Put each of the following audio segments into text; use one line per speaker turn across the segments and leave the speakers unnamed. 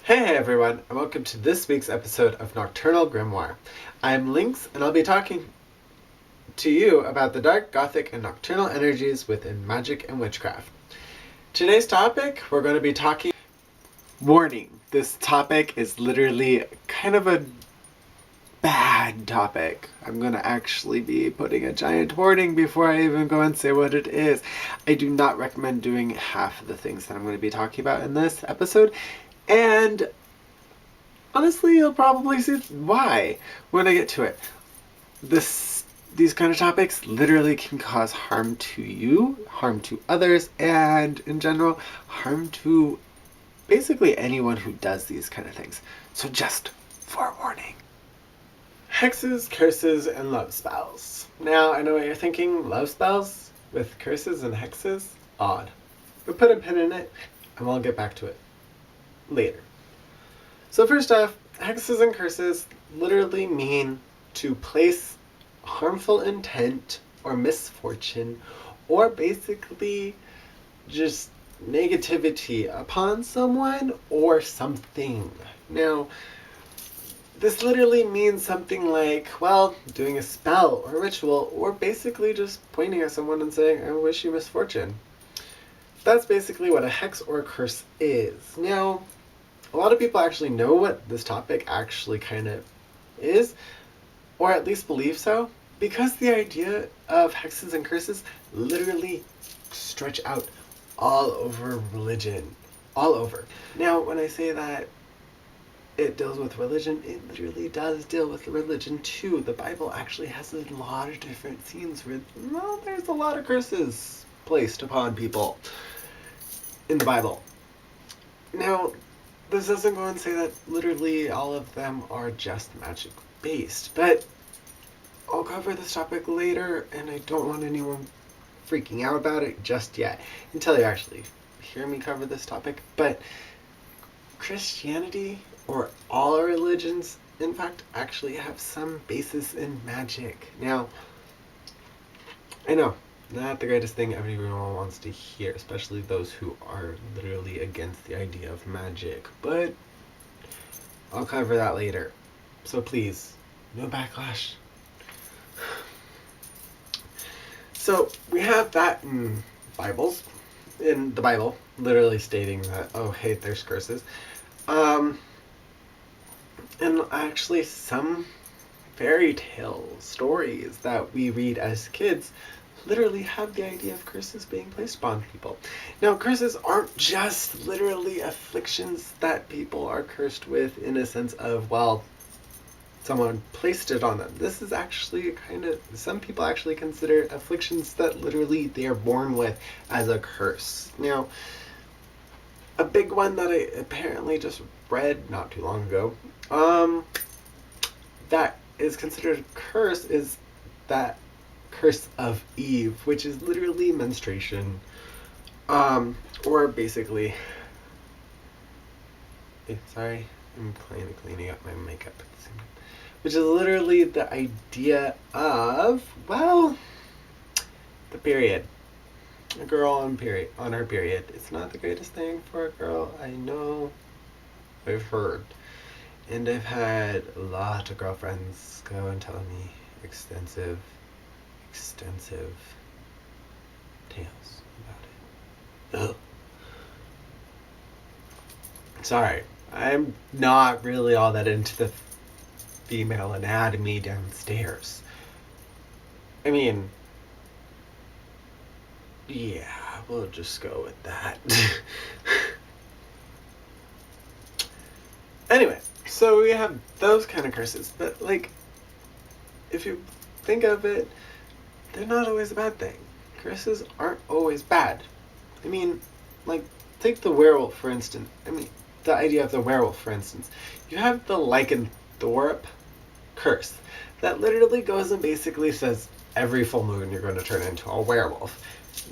Hey everyone, and welcome to this week's episode of Nocturnal Grimoire. I'm Lynx, and I'll be talking to you about the dark, gothic, and nocturnal energies within magic and witchcraft. Today's topic, we're going to be talking... Warning, this topic is literally kind of a bad topic. I'm going to actually be putting a giant warning before I even go and say what it is. I do not recommend doing half of the things that I'm going to be talking about in this episode. And honestly, you'll probably see why when I get to it. These kind of topics literally can cause harm to you, harm to others, and in general, harm to basically anyone who does these kind of things. So just forewarning. Hexes, curses, and love spells. Now, I know what you're thinking, love spells with curses and hexes? Odd. But put a pin in it, and we'll get back to it later. So first off, hexes and curses literally mean to place harmful intent or misfortune or basically just negativity upon someone or something. Now, this literally means something like, well, doing a spell or ritual, or basically just pointing at someone and saying, I wish you misfortune. That's basically what a hex or a curse is. Now, a lot of people actually know what this topic actually kind of is, or at least believe so, because the idea of hexes and curses literally stretch out all over religion. All over. Now, when I say that it deals with religion, it literally does deal with religion too. The Bible actually has a lot of different scenes where, well, there's a lot of curses placed upon people in the Bible. Now, this doesn't go and say that literally all of them are just magic based, but I'll cover this topic later, and I don't want anyone freaking out about it just yet until you actually hear me cover this topic. But Christianity, or all religions, in fact, actually have some basis in magic. Now, I know, not the greatest thing everyone wants to hear, especially those who are literally against the idea of magic, but I'll cover that later. So please, no backlash. So we have that in the Bible, literally stating that, oh hey, there's curses. And actually some fairy tale stories that we read as kids literally have the idea of curses being placed upon people. Now, curses aren't just literally afflictions that people are cursed with in a sense of, well, someone placed it on them. This is actually some people actually consider afflictions that literally they are born with as a curse. Now, a big one that I apparently just read not too long ago, that is considered a curse is that curse of Eve, which is literally menstruation, or basically, sorry, I'm cleaning up my makeup at the same time, which is literally the idea of, well, the period. A girl on her period. It's not the greatest thing for a girl, I know, I've heard. And I've had a lot of girlfriends go and tell me extensive tales about it. Ugh. Sorry, I'm not really all that into the female anatomy downstairs. I mean, yeah, we'll just go with that. Anyway, so we have those kind of curses, but like, if you think of it, they're not always a bad thing. Curses aren't always bad. I mean, like, take the werewolf, for instance. The idea of the werewolf, for instance. You have the lycanthrope curse that literally goes and basically says every full moon you're going to turn into a werewolf.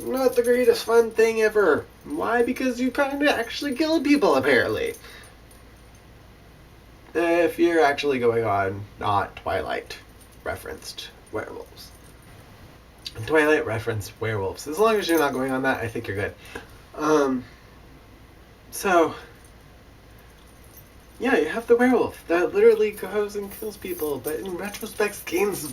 Not the greatest fun thing ever. Why? Because you kind of actually kill people, apparently. If you're actually going on not Twilight referenced werewolves. Twilight referenced werewolves. As long as you're not going on that, I think you're good. So Yeah, you have the werewolf that literally goes and kills people, but in retrospect gains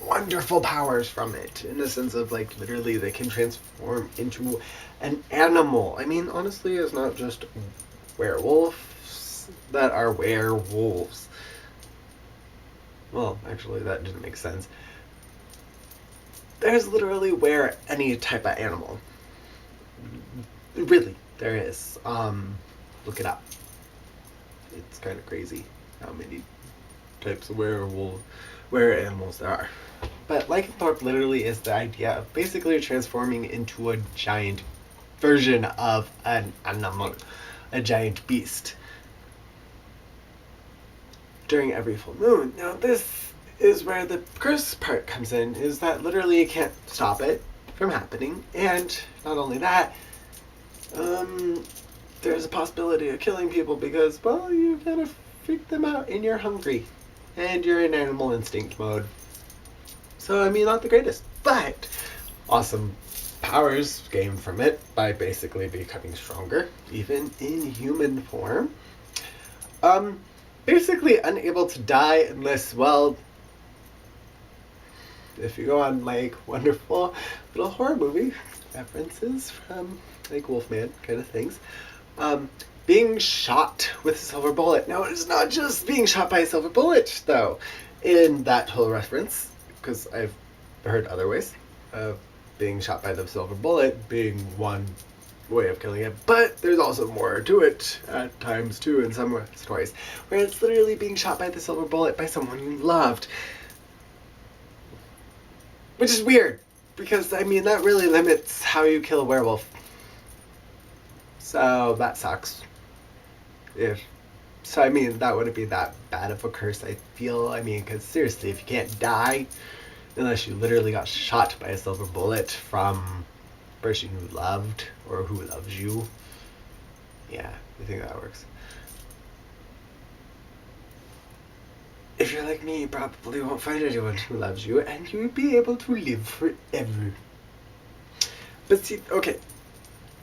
wonderful powers from it. In the sense of, like, literally they can transform into an animal. I mean, honestly, it's not just werewolves that are werewolves. Well, actually, that didn't make sense. There's literally were any type of animal. Really, there is. Look it up. It's kind of crazy how many types of were animals there are. But lycanthrope literally is the idea of basically transforming into a giant version of an animal, a giant beast, during every full moon. Now this is where the curse part comes in, is that literally you can't stop it from happening, and not only that, there's a possibility of killing people because, well, you kind of freak them out and you're hungry and you're in animal instinct mode. So, I mean, not the greatest, but awesome powers gained from it by basically becoming stronger, even in human form. Basically unable to die unless, well, if you go on, like, wonderful little horror movie references from, like, Wolfman kind of things, being shot with a silver bullet. Now, it's not just being shot by a silver bullet, though, in that whole reference, because I've heard other ways of being shot by the silver bullet being one way of killing it, but there's also more to it at times, too, in some stories, where it's literally being shot by the silver bullet by someone you loved. Which is weird, because, I mean, that really limits how you kill a werewolf. So, that sucks. So, I mean, that wouldn't be that bad of a curse, I feel. I mean, because seriously, if you can't die, unless you literally got shot by a silver bullet from a person you loved, or who loves you, yeah, I think that works. If you're like me, you probably won't find anyone who loves you, and you'll be able to live forever. But see, okay,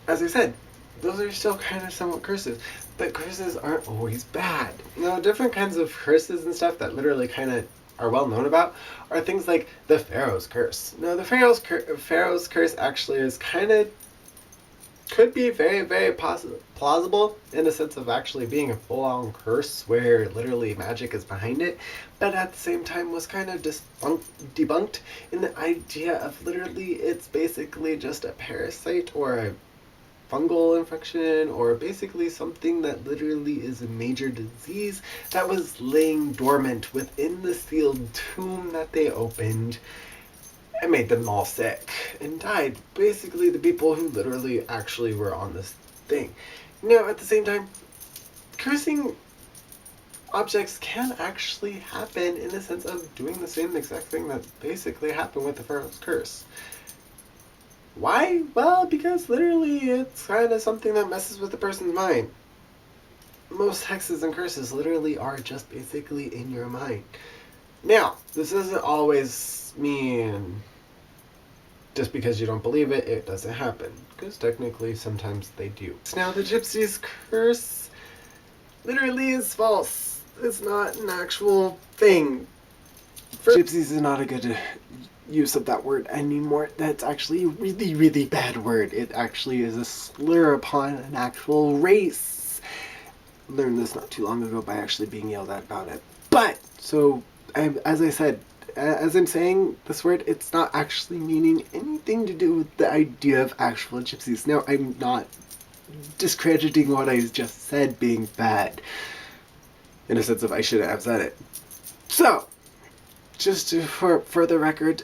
as I said, those are still kind of somewhat curses, but curses aren't always bad. Now, different kinds of curses and stuff that literally kind of are well known about are things like the Pharaoh's Curse. Now, the Pharaoh's Curse actually is kind of, could be very, very plausible in the sense of actually being a full-on curse where literally magic is behind it, but at the same time was kind of debunked in the idea of literally it's basically just a parasite or a fungal infection, or basically something that literally is a major disease that was laying dormant within the sealed tomb that they opened and made them all sick and died. Basically, the people who literally actually were on this thing. Now, at the same time, cursing objects can actually happen in the sense of doing the same exact thing that basically happened with the Pharaoh's Curse. Why? Well, because literally it's kind of something that messes with the person's mind. Most hexes and curses literally are just basically in your mind. Now, this doesn't always mean just because you don't believe it, it doesn't happen. Because technically, sometimes they do. Now, the gypsy's curse literally is false. It's not an actual thing. Gypsies is not a good use of that word anymore. That's actually a really, really bad word. It actually is a slur upon an actual race. I learned this not too long ago by actually being yelled at about it. But, so, as I said, as I'm saying this word, it's not actually meaning anything to do with the idea of actual gypsies. Now, I'm not discrediting what I just said being bad, in a sense of I shouldn't have said it. So, just for the record,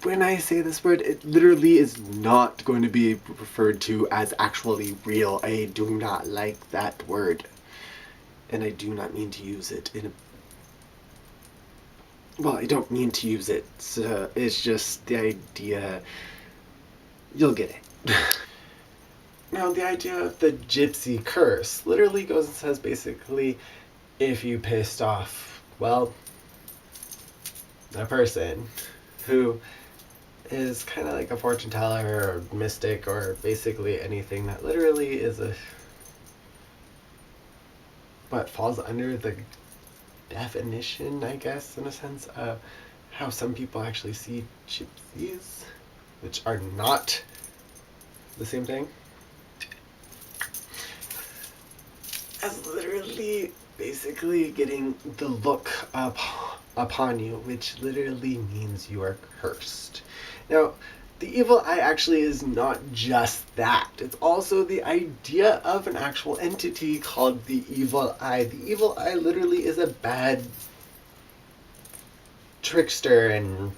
when I say this word, it literally is not going to be referred to as actually real. I do not like that word. And I do not mean to use it in a... Well, I don't mean to use it. So it's just the idea... You'll get it. Now, the idea of the gypsy curse literally goes and says basically, if you pissed off, well, a person who is kind of like a fortune teller or mystic or basically anything that literally is a what falls under the definition, I guess, in a sense, of how some people actually see gypsies, which are not the same thing, as literally basically getting the look upon you, which literally means you are cursed. Now, the evil eye actually is not just that. It's also the idea of an actual entity called the evil eye. The evil eye literally is a bad trickster and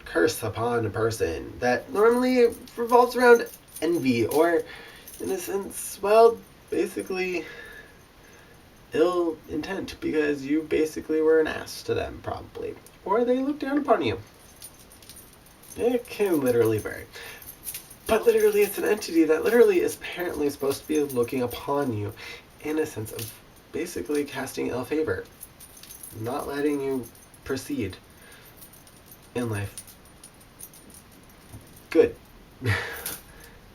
curse upon a person that normally revolves around envy, or in a sense, well, basically ill intent, because you basically were an ass to them, probably. Or they look down upon you. It can literally vary. But literally, it's an entity that literally is apparently supposed to be looking upon you in a sense of basically casting ill favor, not letting you proceed in life good,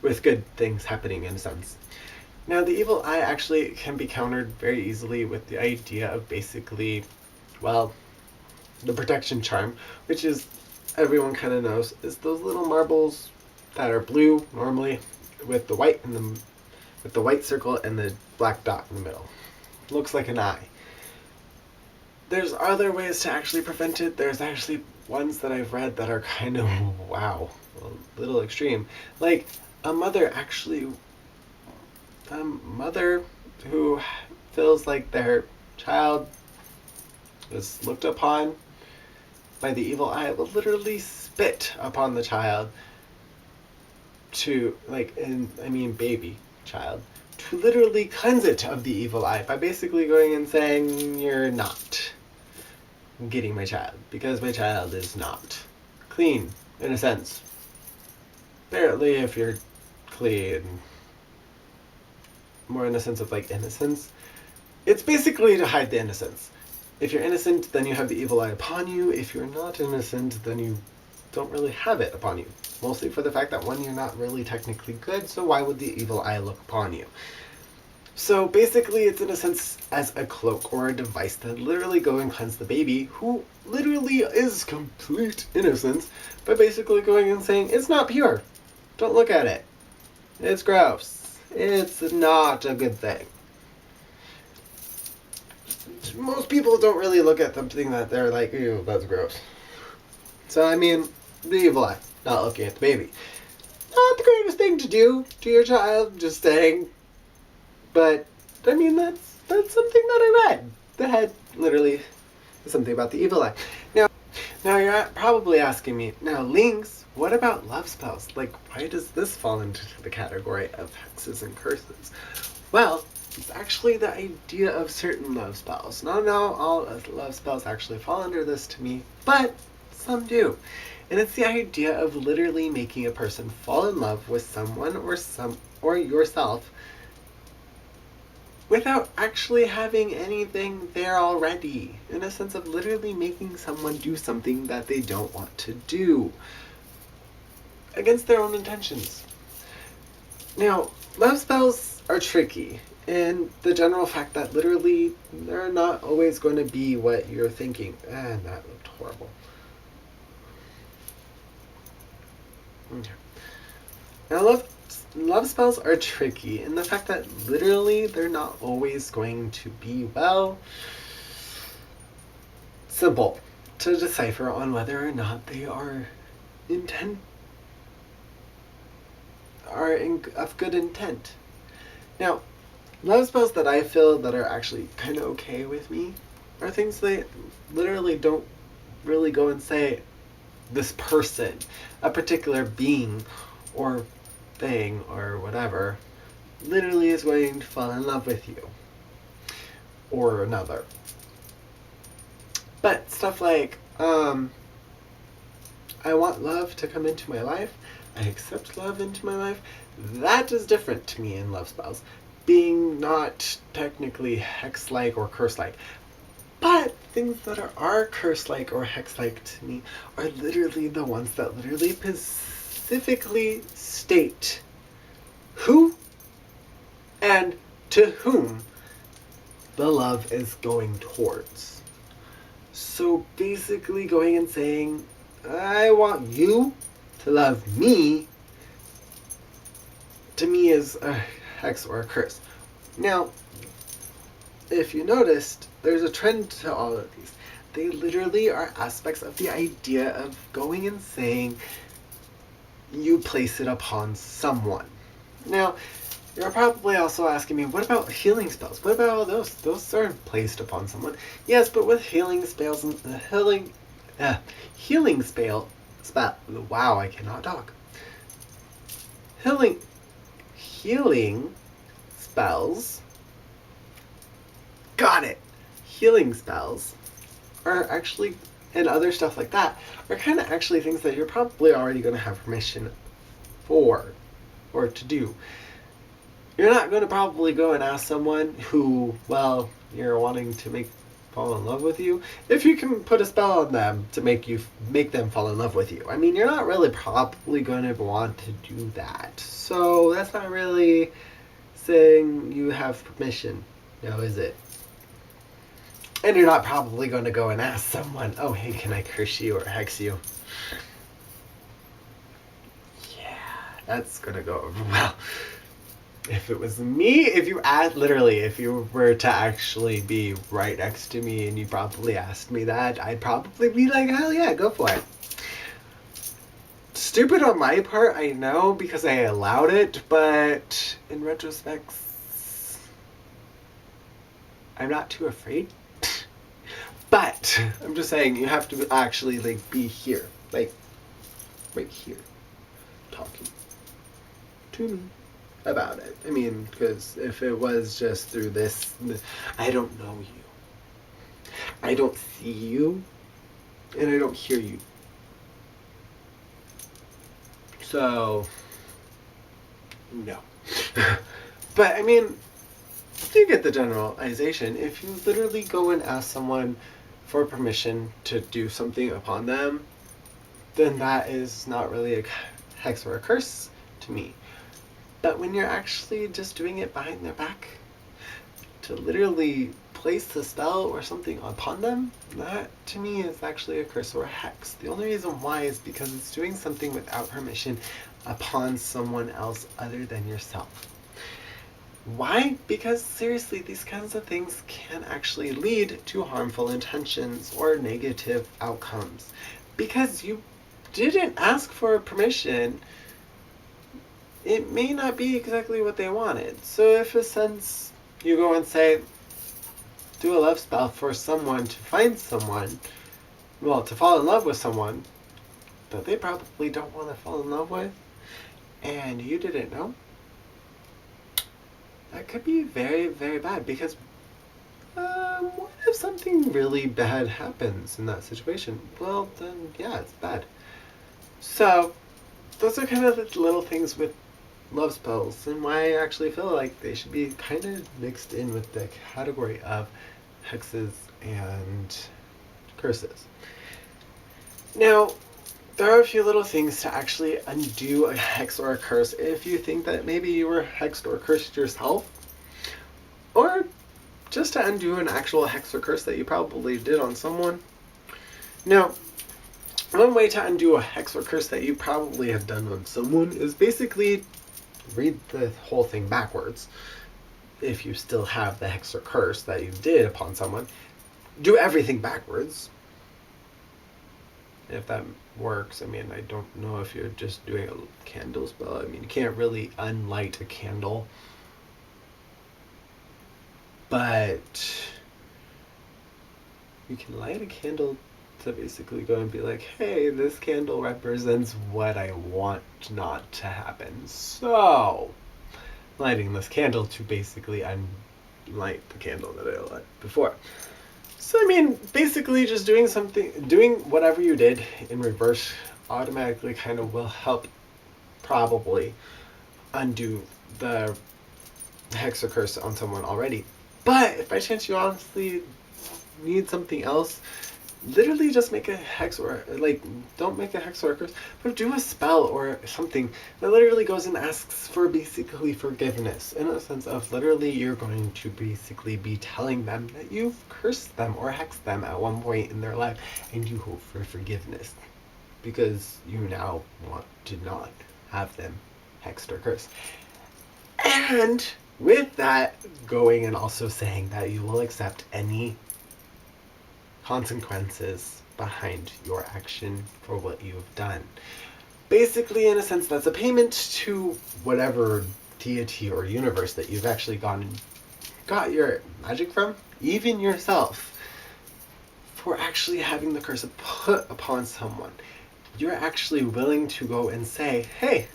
with good things happening in a sense. Now, the evil eye actually can be countered very easily with the idea of basically, well, the protection charm, which is, everyone kind of knows, is those little marbles that are blue normally, with the white with the white circle and the black dot in the middle. Looks like an eye. There's other ways to actually prevent it. There's actually ones that I've read that are kind of, wow, a little extreme. Like a mother who feels like their child is looked upon by the evil eye will literally spit upon the child to, baby child, to literally cleanse it of the evil eye by basically going and saying, you're not getting my child, because my child is not clean, in a sense. Apparently, if you're clean, more in the sense of like innocence, it's basically to hide the innocence. If you're innocent, then you have the evil eye upon you. If you're not innocent, then you don't really have it upon you. Mostly for the fact that, one, you're not really technically good, so why would the evil eye look upon you? So basically, it's in a sense as a cloak or a device that literally go and cleanse the baby, who literally is complete innocence, by basically going and saying, it's not pure. Don't look at it. It's gross. It's not a good thing. Most people don't really look at something that they're like, ew, that's gross. So, the evil eye, not looking at the baby. Not the greatest thing to do to your child, just saying. But, that's something that I read. The head literally is something about the evil eye. Now you're probably asking me, now Lynx, what about love spells? Like, why does this fall into the category of hexes and curses? Well, it's actually the idea of certain love spells. Not all love spells actually fall under this to me, but some do. And it's the idea of literally making a person fall in love with someone or yourself without actually having anything there already. In a sense of literally making someone do something that they don't want to do, against their own intentions. Now, love spells are tricky, in the general fact that literally they're not always going to be what you're thinking. And that looked horrible. Okay. Now, love spells are tricky in the fact that literally they're not always going to be, well, simple to decipher on whether or not they are of good intent. Now, love spells that I feel that are actually kind of okay with me are things that literally don't really go and say this person, a particular being or thing or whatever, literally is going to fall in love with you or another. But stuff like, I want love to come into my life, I accept love into my life, that is different to me in love spells, being not technically hex-like or curse-like. But things that are curse-like or hex-like to me are literally the ones that literally specifically state who and to whom the love is going towards. So basically going and saying, I want you to love me, to me is a hex or a curse. Now, if you noticed, there's a trend to all of these. They literally are aspects of the idea of going and saying you place it upon someone. Now, you're probably also asking me, what about healing spells? What about all those? Those are placed upon someone. Yes, but with healing spells and healing spell, wow, I cannot talk. Healing spells. Got it. Healing spells are actually, and other stuff like that, are kind of actually things that you're probably already going to have permission for, or to do. You're not going to probably go and ask someone who, well, you're wanting to fall in love with you, if you can put a spell on them to make them fall in love with you. I mean, you're not really probably going to want to do that. So that's not really saying you have permission, now is it? And you're not probably going to go and ask someone, oh, hey, can I curse you or hex you? Yeah, that's going to go over well. If it was me, if you were to actually be right next to me and you probably asked me that, I'd probably be like, hell yeah, go for it. Stupid on my part, I know, because I allowed it, but in retrospect, I'm not too afraid. But I'm just saying, you have to actually be here, right here, talking to me about it. I mean, because if it was just through this, I don't know you, I don't see you, and I don't hear you. So, no. But I mean, you get the generalization. If you literally go and ask someone for permission to do something upon them, then that is not really a hex or a curse to me. But when you're actually just doing it behind their back, to literally place the spell or something upon them, that to me is actually a curse or a hex. The only reason why is because it's doing something without permission upon someone else other than yourself. Why? Because seriously, these kinds of things can actually lead to harmful intentions or negative outcomes. Because you didn't ask for permission, it may not be exactly what they wanted. So if, in a sense, you go and say, do a love spell for someone to find someone, well, to fall in love with someone that they probably don't want to fall in love with, and you didn't know, that could be very, very bad. Because what if something really bad happens in that situation? Well, then, yeah, it's bad. So, those are kind of the little things with love spells, and why I actually feel like they should be kind of mixed in with the category of hexes and curses. Now, there are a few little things to actually undo a hex or a curse if you think that maybe you were hexed or cursed yourself, or just to undo an actual hex or curse that you probably did on someone. Now, one way to undo a hex or curse that you probably have done on someone is basically read the whole thing backwards. If you still have the hex or curse that you did upon someone, do everything backwards. If that works. I mean, I don't know if you're just doing a candle spell. I mean, you can't really unlight a candle. But you can light a candle to basically go and be like, hey, this candle represents what I want not to happen. So, lighting this candle to basically unlight the candle that I lit before. So, I mean, basically just doing whatever you did in reverse automatically kind of will help probably undo the hex or curse on someone already. But if by chance you honestly need something else, literally just make a hex or, like, don't make a hex or a curse, but do a spell or something that literally goes and asks for basically forgiveness, in a sense of literally you're going to basically be telling them that you've cursed them or hexed them at one point in their life, and you hope for forgiveness because you now want to not have them hexed or cursed. And with that, going and also saying that you will accept any consequences behind your action for what you've done. Basically, in a sense, that's a payment to whatever deity or universe that you've actually got your magic from, even yourself, for actually having the curse put upon someone. You're actually willing to go and say, hey,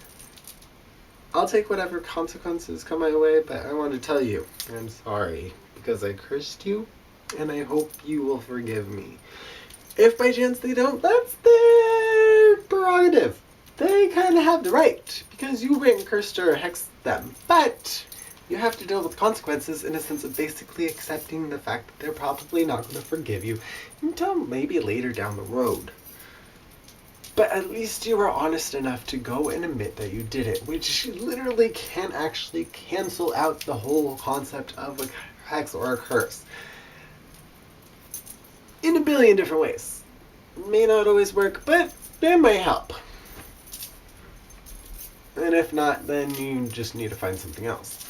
I'll take whatever consequences come my way, but I want to tell you, I'm sorry, because I cursed you, and I hope you will forgive me. If by chance they don't, that's their prerogative. They kind of have the right, because you went and cursed or hexed them. But you have to deal with consequences in a sense of basically accepting the fact that they're probably not going to forgive you until maybe later down the road. But at least you were honest enough to go and admit that you did it, which literally can actually cancel out the whole concept of a hex or a curse. In a billion different ways. May not always work, but it might help. And if not, then you just need to find something else.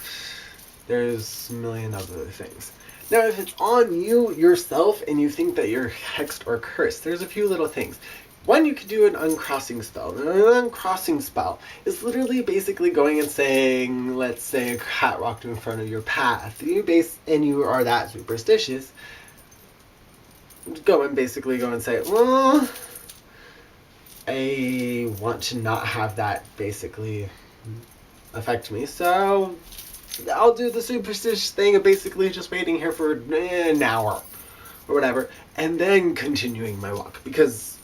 There's a million other things. Now, if it's on you yourself and you think that you're hexed or cursed, there's a few little things. One, you could do an uncrossing spell. An uncrossing spell is literally basically going and saying, let's say a cat walked in front of your path, and you are that superstitious, go and say, well, I want to not have that basically affect me, so I'll do the superstitious thing of basically just waiting here for an hour or whatever, and then continuing my walk, because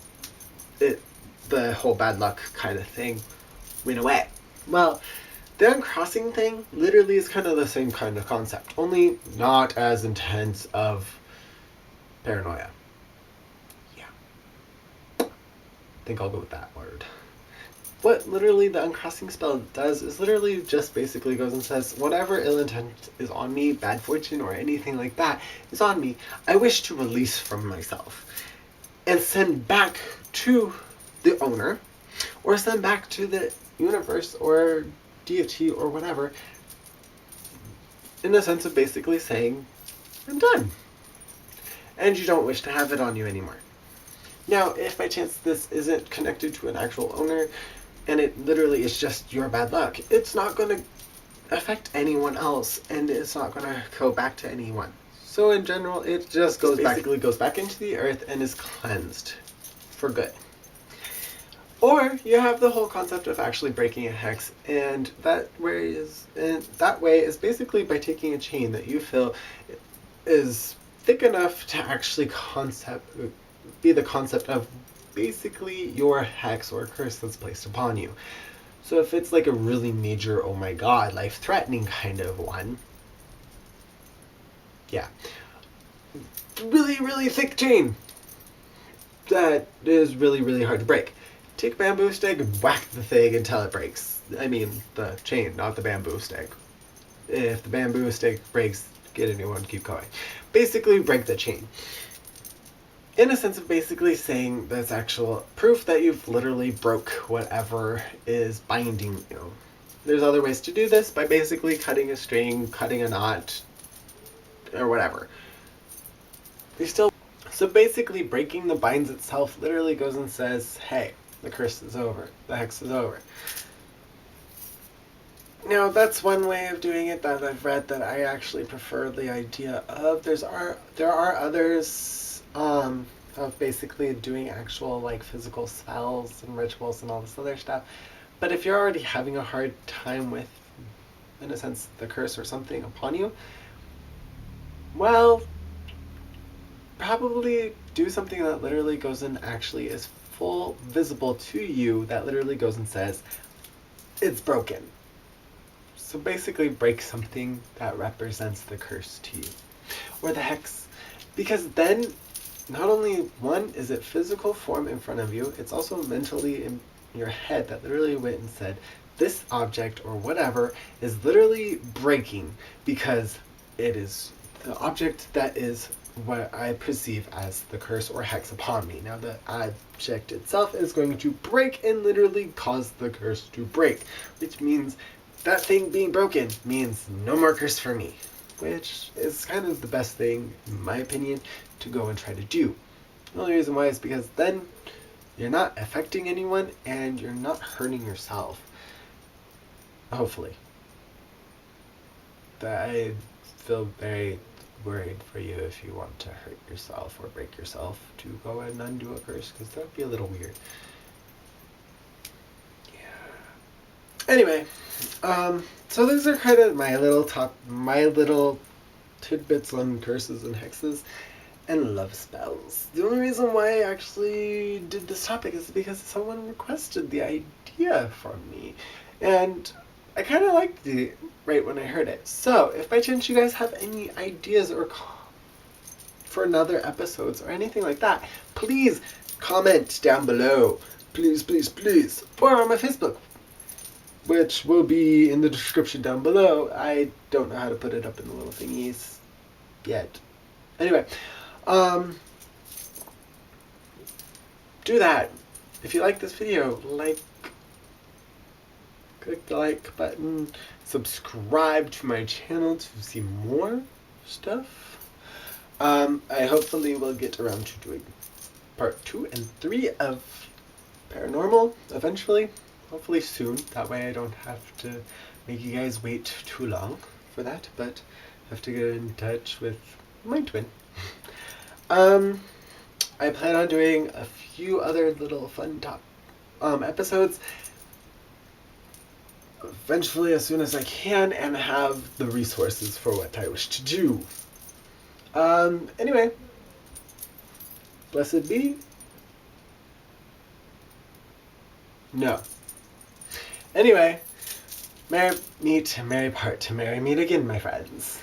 the whole bad luck kind of thing went away. Well, the uncrossing thing literally is kind of the same kind of concept, only not as intense of paranoia. Yeah. I think I'll go with that word. What literally the uncrossing spell does is literally just basically goes and says, whatever ill intent is on me, bad fortune or anything like that is on me, I wish to release from myself. And send back to the owner, or send back to the universe or deity or whatever, in the sense of basically saying, I'm done. And you don't wish to have it on you anymore. Now, if by chance this isn't connected to an actual owner, and it literally is just your bad luck, it's not going to affect anyone else, and it's not going to go back to anyone. So in general, it just goes back into the earth and is cleansed for good. Or you have the whole concept of actually breaking a hex, and that way is basically by taking a chain that you feel is thick enough to actually be the concept of basically your hex or curse that's placed upon you. So if it's like a really major, oh my god, life-threatening kind of one, yeah, really, really thick chain that is really, really hard to break. Take a bamboo stick and whack the thing until it breaks. I mean, the chain, not the bamboo stick. If the bamboo stick breaks, get a new one, keep going. Basically, break the chain. In a sense of basically saying that's actual proof that you've literally broke whatever is binding you. There's other ways to do this by basically cutting a string, cutting a knot, or whatever. So basically breaking the binds itself literally goes and says, hey, the curse is over, the hex is over. Now that's one way of doing it that I've read that I actually prefer the idea of. There are others of basically doing actual like physical spells and rituals and all this other stuff. But if you're already having a hard time with, in a sense, the curse or something upon you, well, probably do something that literally goes and actually is full visible to you, that literally goes and says, it's broken. So basically break something that represents the curse to you, or the hex, because then not only one is it physical form in front of you, it's also mentally in your head that literally went and said, this object or whatever is literally breaking because it is the object that is what I perceive as the curse or hex upon me. Now the object itself is going to break and literally cause the curse to break, which means that thing being broken means no more curse for me, which is kind of the best thing, in my opinion, to go and try to do. The only reason why is because then you're not affecting anyone and you're not hurting yourself. Hopefully. But I feel very worried for you if you want to hurt yourself or break yourself to go and undo a curse, because that would be a little weird. Yeah. Anyway, so those are kind of my little tidbits on curses and hexes and love spells. The only reason why I actually did this topic is because someone requested the idea from me, and I kind of liked it right when I heard it. So if by chance you guys have any ideas or for another episodes or anything like that, please comment down below. Please, please, please. Or on my Facebook, which will be in the description down below. I don't know how to put it up in the little thingies yet. Anyway, do that. If you like this video, click the like button, subscribe to my channel to see more stuff. I hopefully will get around to doing part 2 and 3 of Paranormal eventually, hopefully soon. That way I don't have to make you guys wait too long for that, but I have to get in touch with my twin. I plan on doing a few other little fun episodes eventually as soon as I can and have the resources for what I wish to do. Anyway, blessed be. No. Anyway, merry meet, merry part, to merry meet again, my friends.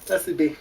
Blessed be.